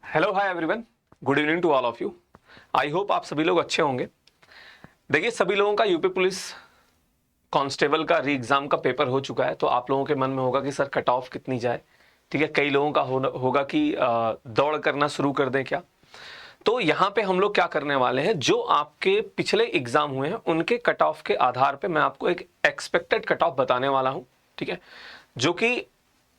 Hello hi everyone, good evening to all of you. I hope आप सभी लोग अच्छे होंगे। देखिए, सभी लोगों का यूपी पुलिस कांस्टेबल का री एग्ज़ाम का पेपर हो चुका है, तो आप लोगों के मन में होगा कि सर कट ऑफ कितनी जाए। ठीक है, कई लोगों का होगा कि दौड़ करना शुरू कर दें क्या। तो यहाँ पे हम लोग क्या करने वाले हैं, जो आपके पिछले एग्ज़ाम हुए हैं उनके कट ऑफ के आधार पे मैं आपको एक एक्सपेक्टेड कट ऑफ बताने वाला हूँ। ठीक है, जो कि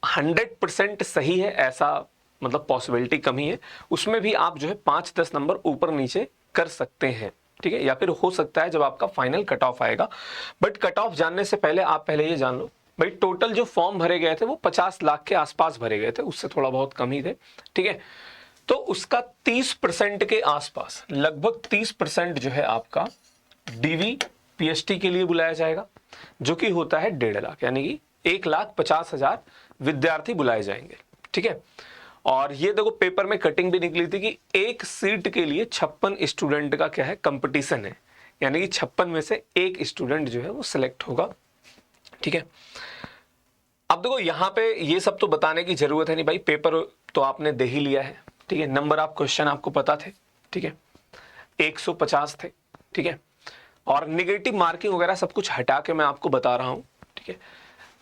100% सही है, ऐसा मतलब पॉसिबिलिटी कम ही है। उसमें भी आप जो है 5-10 नंबर ऊपर नीचे कर सकते हैं। ठीक है, या फिर हो सकता है जब आपका फाइनल कट ऑफ आएगा। बट कट ऑफ जानने से पहले आप पहले ये जान लो भाई, टोटल जो फॉर्म भरे गए थे वो 50 लाख के आसपास भरे गए थे, उससे थोड़ा बहुत कम ही थे। ठीक है, तो उसका 30% के आसपास, लगभग 30% जो है आपका डीवी पीएचटी के लिए बुलाया जाएगा, जो कि होता है 1.5 लाख, यानी कि 1,50,000 विद्यार्थी बुलाए जाएंगे। ठीक है, और ये देखो पेपर में कटिंग भी निकली थी कि एक सीट के लिए 56 स्टूडेंट का क्या है, कंपटीशन है, यानी कि 56 में से एक स्टूडेंट जो है वो सिलेक्ट होगा। ठीक है, अब देखो यहाँ पे ये सब तो बताने की जरूरत है नहीं भाई, पेपर तो आपने दे ही लिया है। ठीक है, नंबर ऑफ क्वेश्चन आपको पता थे। ठीक है, 150 थे। ठीक है, और निगेटिव मार्किंग वगैरह सब कुछ हटा के मैं आपको बता रहा हूं। ठीक है,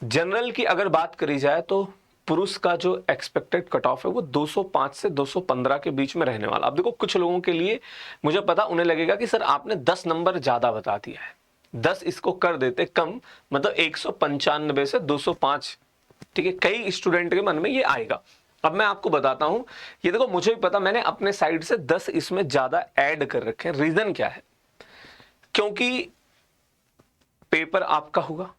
जनरल की अगर बात करी जाए तो पुरुष का जो एक्सपेक्टेड कट ऑफ है वो 205 से 215 के बीच में रहने वाला। अब देखो, कुछ लोगों के लिए मुझे पता, उन्हें लगेगा कि सर आपने 10 नंबर ज्यादा बता दिया है, 10 इसको कर देते कम, मतलब 195 से 205। ठीक है, कई स्टूडेंट के मन में ये आएगा। अब मैं आपको बताता हूं, ये देखो मुझे भी पता, मैंने अपने साइड से 10 इसमें ज्यादा ऐड कर रखे हैं। रीजन क्या है, क्योंकि पेपर आपका हुआ,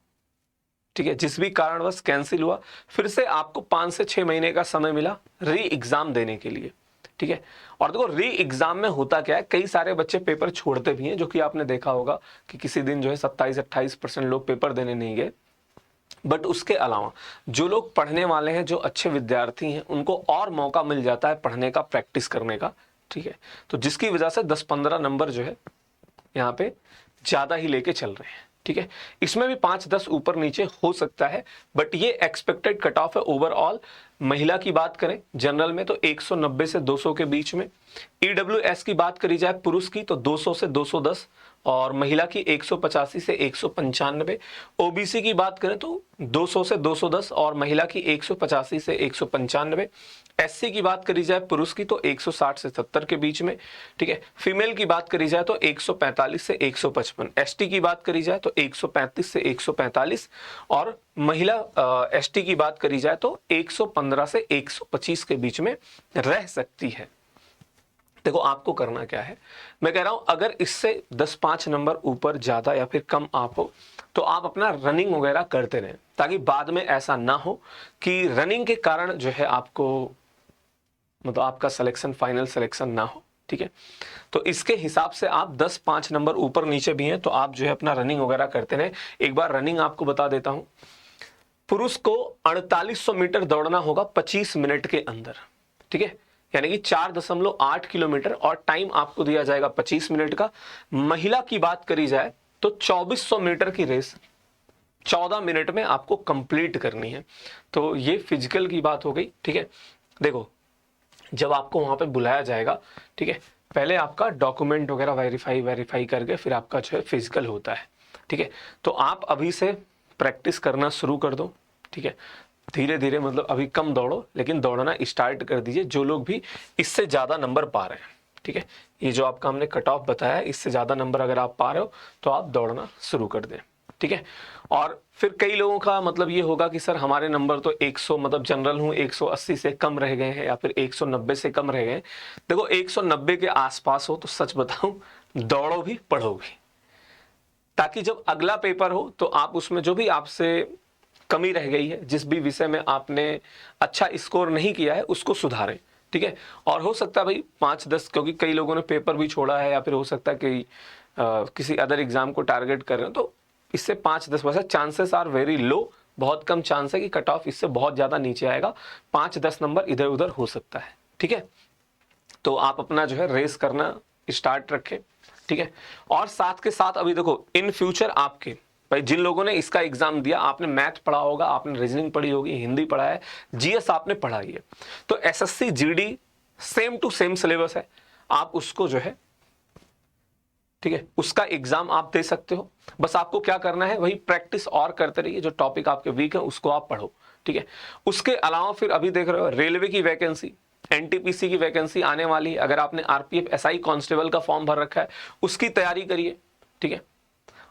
ठीक है, जिस भी कारणवश कैंसिल हुआ, फिर से आपको 5 से 6 महीने का समय मिला री एग्जाम देने के लिए। ठीक है, और देखो री एग्जाम में होता क्या है, कई सारे बच्चे पेपर छोड़ते भी हैं, जो कि आपने देखा होगा कि किसी दिन जो है 27-28% लोग पेपर देने नहीं गए। बट उसके अलावा जो लोग पढ़ने वाले हैं, जो अच्छे विद्यार्थी हैं, उनको और मौका मिल जाता है पढ़ने का, प्रैक्टिस करने का। ठीक है, तो जिसकी वजह से 10-15 नंबर जो है यहाँ पे ज्यादा ही लेके चल रहे हैं। ठीक है, इसमें भी 5-10 ऊपर नीचे हो सकता है, बट ये एक्सपेक्टेड कट ऑफ है ओवरऑल। महिला की बात करें जनरल में तो 190 से 200 के बीच में। ईडब्ल्यूएस की बात करी जाए पुरुष की तो 200 से 210, और महिला की 185 से 195। ओबीसी की बात करें तो 200 से 210 और महिला की 185 से 195। एससी की बात करी जाए पुरुष की तो 160 से 70 के बीच में। ठीक है, फीमेल की बात करी जाए तो 145 से 155। एसटी की बात करी जाए तो 135 से 145, और महिला एसटी की बात करी जाए तो 115 से 125 के बीच में रह सकती है। देखो आपको करना क्या है, मैं कह रहा हूं अगर इससे 10-5 नंबर ऊपर ज्यादा या फिर कम आप हो तो आप अपना रनिंग वगैरह करते रहें, ताकि बाद में ऐसा ना हो कि रनिंग के कारण जो है आपको मतलब आपका सिलेक्शन, फाइनल सिलेक्शन ना हो। ठीक है, तो इसके हिसाब से आप 10-5 नंबर ऊपर नीचे भी हैं तो आप जो है अपना रनिंग वगैरह करते रहें। एक बार रनिंग आपको बता देता हूं, पुरुष को 4800 मीटर दौड़ना होगा 25 मिनट के अंदर। ठीक है, यानी कि 4.8 किलोमीटर, और टाइम आपको दिया जाएगा 25 मिनट का। महिला की बात करी जाए तो 2400 मीटर की रेस 14 मिनट में आपको कंप्लीट करनी है। तो ये फिजिकल की बात हो गई। ठीक है, देखो जब आपको वहां पे बुलाया जाएगा, ठीक है, पहले आपका डॉक्यूमेंट वगैरह वेरीफाई करके फिर आपका जो है फिजिकल होता है। ठीक है, तो आप अभी से प्रैक्टिस करना शुरू कर दो। ठीक है, धीरे धीरे, मतलब अभी कम दौड़ो लेकिन दौड़ना स्टार्ट कर दीजिए, जो लोग भी इससे ज़्यादा नंबर पा रहे हैं। ठीक है, ये जो आपका हमने कट ऑफ बताया है, इससे ज़्यादा नंबर अगर आप पा रहे हो तो आप दौड़ना शुरू कर दें। ठीक है, और फिर कई लोगों का मतलब ये होगा कि सर हमारे नंबर तो 100, मतलब जनरल हूँ 180 से कम रह गए हैं या फिर 190 से कम रह गए हैं। देखो 190 के आसपास हो तो सच बताऊं, दौड़ो भी पढ़ो भी, ताकि जब अगला पेपर हो तो आप उसमें जो भी आपसे कमी रह गई है, जिस भी विषय में आपने अच्छा स्कोर नहीं किया है, उसको सुधारें। ठीक है, और हो सकता है भाई 5-10, क्योंकि कई लोगों ने पेपर भी छोड़ा है या फिर हो सकता है कि किसी अदर एग्जाम को टारगेट कर रहे हो, तो इससे 5-10% चांसेस आर वेरी लो, बहुत कम चांस है कि कट ऑफ इससे बहुत ज्यादा नीचे आएगा। 5-10 नंबर इधर उधर हो सकता है। ठीक है, तो आप अपना जो है रेस करना स्टार्ट रखें। ठीक है, और साथ के साथ अभी देखो इन फ्यूचर आपके भाई, जिन लोगों ने इसका एग्जाम दिया, आपने मैथ पढ़ा होगा, आपने रीजनिंग पढ़ी होगी, हिंदी पढ़ा है, जीएस आपने पढ़ा ही है, तो SSC GD same to same syllabus है, आप उसको जो है, ठीक है, उसका एग्जाम आप दे सकते हो। बस आपको क्या करना है, वही प्रैक्टिस और करते रहिए, जो टॉपिक आपके वीक है उसको आप पढ़ो, ठीक है। उसके अलावा फिर अभी देख रहे हो रेलवे की वैकेंसी, एनटीपीसी की वैकेंसी आने वाली है। अगर आपने आरपीएफ एसआई कांस्टेबल का फॉर्म भर रखा है, उसकी तैयारी करिए, ठीक है।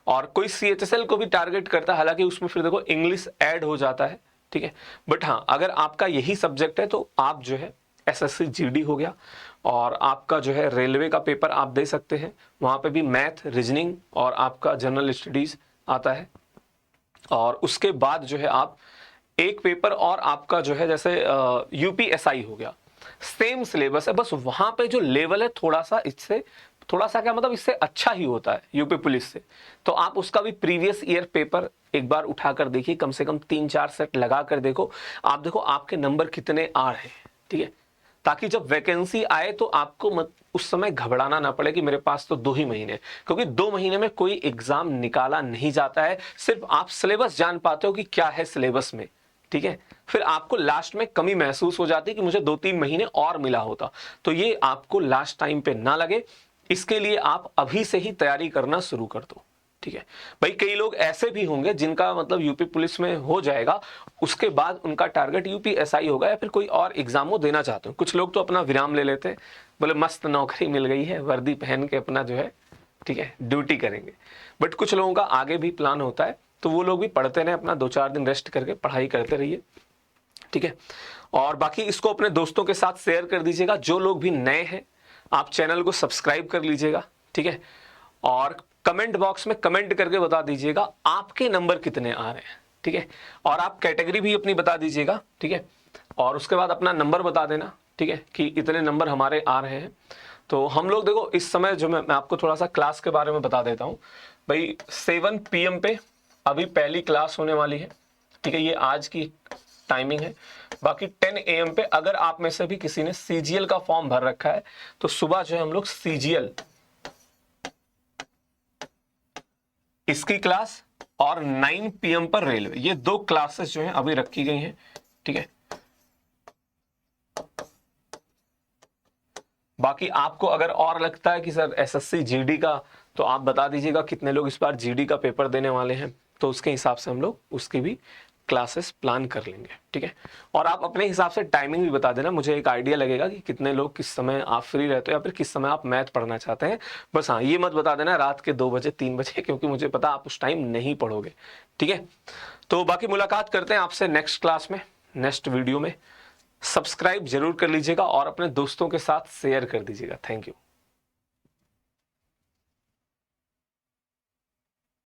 और कोई सीएचएसएल को भी टारगेट करता है, हालांकि उसमें फिर देखो इंग्लिश ऐड हो जाता है, ठीक है। बट हाँ, अगर आपका यही सब्जेक्ट है तो आप जो है एसएससी जीडी हो गया, और आपका जो है रेलवे का पेपर आप दे सकते हैं, वहां पे भी मैथ, रीजनिंग और आपका जनरल स्टडीज आता है। और उसके बाद जो है आप एक पेपर और आपका जो है जैसे यूपीएसआई हो गया, सेम सिलेबस है, बस वहां पे जो लेवल है थोड़ा सा इससे, थोड़ा सा क्या मतलब इससे अच्छा ही होता है यूपी पुलिस से। तो आप उसका भी प्रीवियस ईयर पेपर एक बार उठाकर देखिए, कम से कम 3-4 सेट लगा कर देखो, आप देखो आपके नंबर कितने आ रहे हैं, ठीक है। ताकि जब वैकेंसी आए तो आपको उस समय घबराना ना पड़े कि मेरे पास तो 2 ही महीने, क्योंकि 2 महीने में कोई एग्जाम निकाला नहीं जाता है, सिर्फ आप सिलेबस जान पाते हो कि क्या है सिलेबस में, ठीक है। फिर आपको लास्ट में कमी महसूस हो जाती है कि मुझे 2-3 महीने और मिला होता, तो ये आपको लास्ट टाइम पे ना लगे, इसके लिए आप अभी से ही तैयारी करना शुरू कर दो, ठीक है भाई। कई लोग ऐसे भी होंगे जिनका मतलब यूपी पुलिस में हो जाएगा, उसके बाद उनका टारगेट यूपीएसआई होगा या फिर कोई और एग्जाम वो देना चाहते हैं। कुछ लोग तो अपना विराम ले लेते हैं, बोले मस्त नौकरी मिल गई है, वर्दी पहन के अपना जो है, ठीक है, ड्यूटी करेंगे। बट कुछ लोगों का आगे भी प्लान होता है, तो वो लोग भी पढ़ते रहे, अपना 2-4 दिन रेस्ट करके पढ़ाई करते रहिए, ठीक है। और बाकी इसको अपने दोस्तों के साथ शेयर कर दीजिएगा। जो लोग भी नए हैं, आप चैनल को सब्सक्राइब कर लीजिएगा, ठीक है। और कमेंट बॉक्स में कमेंट करके बता दीजिएगा आपके नंबर कितने आ रहे हैं, ठीक है। और आप कैटेगरी भी अपनी बता दीजिएगा, ठीक है। और उसके बाद अपना नंबर बता देना, ठीक है, कि इतने नंबर हमारे आ रहे हैं। तो हम लोग देखो इस समय जो मैं आपको थोड़ा सा क्लास के बारे में बता देता हूँ भाई। 7 PM पे अभी पहली क्लास होने वाली है, ठीक है, ये आज की टाइमिंग है। बाकी 10 AM पे अगर आप में से भी किसी ने सीजीएल का फॉर्म भर रखा है, तो सुबह जो है हम लोग सीजीएल इसकी क्लास, और 9 PM पर रेलवे, ये 2 क्लासेस जो हैं अभी रखी गई हैं, ठीक है। बाकी आपको अगर और लगता है कि सर एसएससी जीडी का, तो आप बता दीजिएगा कितने लोग इस बार जीडी का पेपर देने वाले हैं, तो उसके हिसाब से हम लोग उसकी भी क्लासेस प्लान कर लेंगे, ठीक है। और आप अपने हिसाब से टाइमिंग भी बता देना, मुझे एक आइडिया लगेगा कि कितने लोग किस समय आप फ्री रहते हो या फिर किस समय आप मैथ पढ़ना चाहते हैं। बस हाँ, ये मत बता देना रात के 2 बजे 3 बजे, क्योंकि मुझे पता आप उस टाइम नहीं पढ़ोगे, ठीक है। तो बाकी मुलाकात करते हैं आपसे नेक्स्ट क्लास में, नेक्स्ट वीडियो में। सब्सक्राइब जरूर कर लीजिएगा और अपने दोस्तों के साथ शेयर कर दीजिएगा। Thank you.